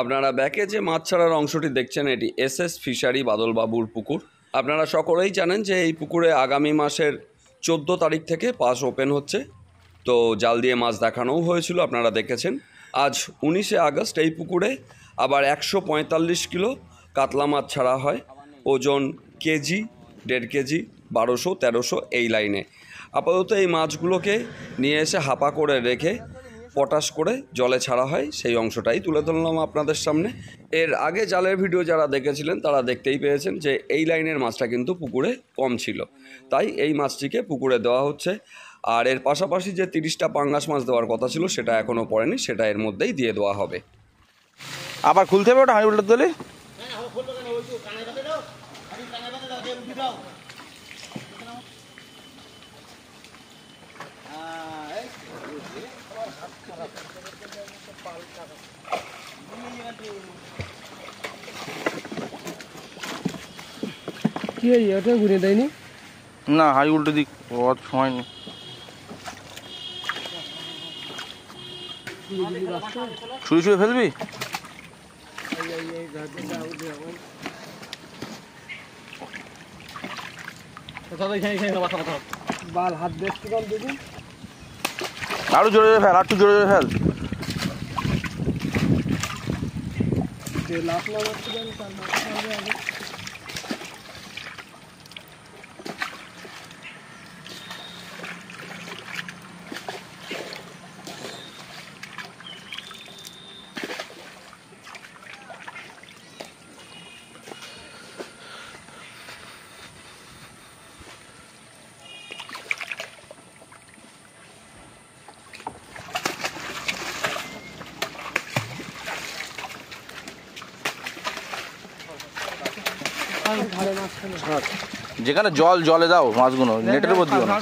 আপনারা ব্যাকে যে মাছ ছাড়ার অংশটি দেখছেন এটি এসএস ফিশারি বাদলবাবুর পুকুর। আপনারা সকলেই জানেন যে এই পুকুরে আগামী মাসের 14 তারিখ থেকে পাস ওপেন হচ্ছে। তো জাল দিয়ে মাছ দেখানোও হয়েছিল, আপনারা দেখেছেন। আজ 19শে আগস্ট এই পুকুরে আবার 145 কিলো কাতলা মাছ ছাড়া হয়। ওজন কেজি, 1.5 কেজি, 1200, 1300 এই লাইনে। আপাতত এই মাছগুলোকে নিয়ে এসে হাপা করে রেখে পটাশ করে জলে ছাড়া হয়, সেই অংশটাই তুলে ধরলাম আপনাদের সামনে। এর আগে জালের ভিডিও যারা দেখেছিলেন তারা দেখতেই পেয়েছেন যে এই লাইনের মাছটা কিন্তু পুকুরে কম ছিল, তাই এই মাছটিকে পুকুরে দেওয়া হচ্ছে। আর এর পাশাপাশি যে 30টা পাঙ্গাস মাছ দেওয়ার কথা ছিল সেটা এখনও পড়েনি, সেটা এর মধ্যেই দিয়ে দেওয়া হবে। আবার খুলতে হবে ওটা, হাঁড়ি উল্টে দিলে কি ওটা ঘুরে দেয়নি না, হাঁড়ি উল্টে দিক, অত সময় নেই। শুয়ে শুয়ে ফেলবি? বাল হাত দেখতে পাল দেখুন, আরো জোরে জোরে ফেল, একটু জোরে জোরে ফেল। লাফ না মারতে পারেন তার মারতে হবে আগে। যেখানে জল, জলে দাও মাছগুলো, নেটের উপর দিও না।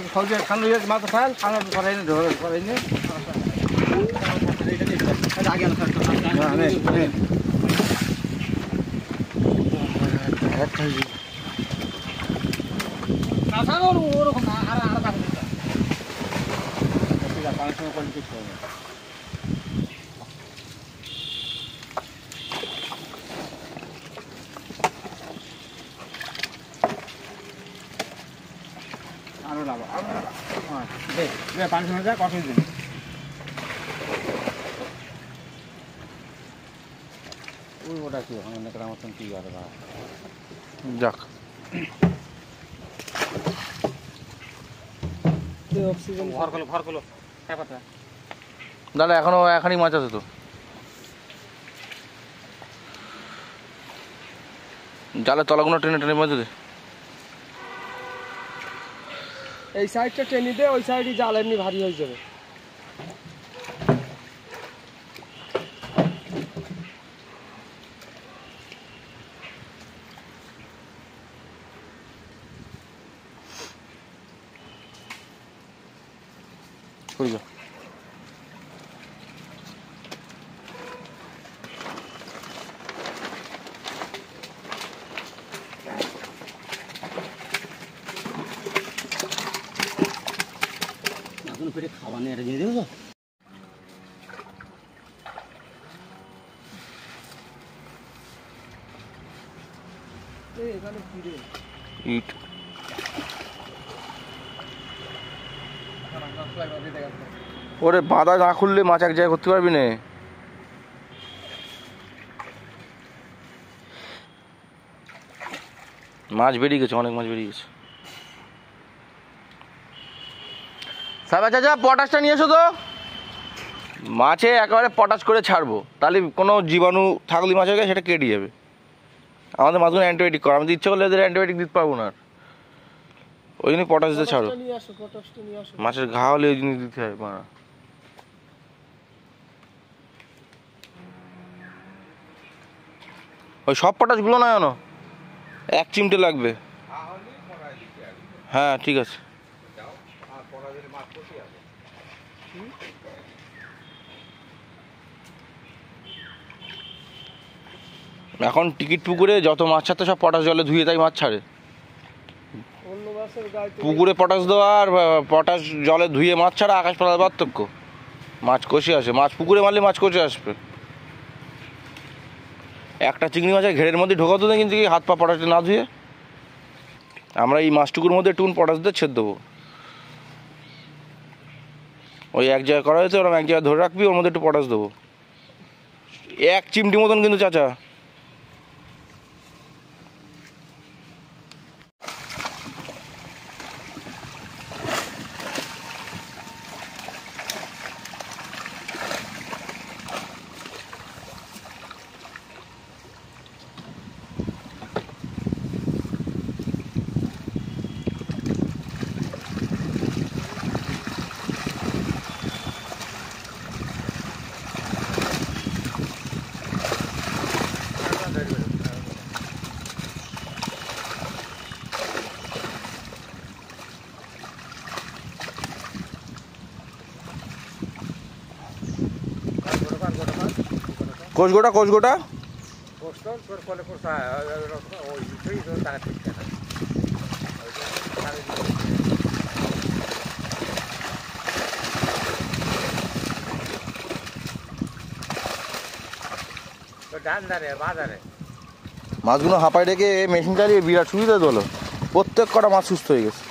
যাক, দাদা এখনো এখানেই মাছ আছে তো, জালের তলাগুলো টেনে টেনে মাছ দে। এই সাইডটা টেনে দে, ওই সাইডে জাল এমনি ভারী হয়ে যাবে। খাবার নিয়ে দিয়ে দেবো ইট ওরে, বাঁধা না খুললে মাছ এক জায়গায় করতে পারবি না। মাছ বেরিয়ে গেছে, অনেক মাছ বেরিয়ে গেছে। সাবা চাচা, পটাশটা নিয়ে এসো তো। মাছে একেবারে পটাশ করে ছাড়বো, তাহলে কোনো জীবাণু থাকলে মাছ হয়ে গেছে সেটা কেটে যাবে। আমাদের মাছগুলো অ্যান্টিবায়োটিক করা, আমাদের ইচ্ছে করলে এদের অ্যান্টিবায়োটিক দিতে পারবো না, ওই জন্য পটাশ দিয়ে ছাড়ো। মাছের ঘা হলে ওই জিনিস দিতে হয়। ওই সব পটাশগুলো নয়, জানো 1 চিমটে লাগবে। হ্যাঁ ঠিক আছে। এখন টিকিট পুকুরে যত মাছ ছাড়তে সব পটাশ জলে ধুয়ে তাই মাছ ছাড়ে। পুকুরে পটাশ দেওয়া আর পটাশ জলে ধুয়ে মাছ ছাড়া আকাশ পাতাল পার্থক্য। মাছ কষে আসে, মাছ পুকুরে মারলে মাছ কষে আসবে। একটা চিংড়ি মাছের ঘেরের মধ্যে ঢোকাতো না কিন্তু কি হাত পা পটাশে না ধুয়ে। আমরা এই মাছটুকুর মধ্যে টুন পটাশ দিয়ে ছেদ দেবো। ওই এক জায়গায় করা হয়েছে, ওরকম এক জায়গায় ধরে রাখবি, ওর মধ্যে একটু পটাশ দেবো, 1 চিমটি মতন কিন্তু চাচা। কোষ গোটা মাছগুলো হাঁপায় রেখে মেশিন চালিয়ে বিরাট সুবিধা হলো, প্রত্যেক কটা মাছ সুস্থ হয়ে গেছে।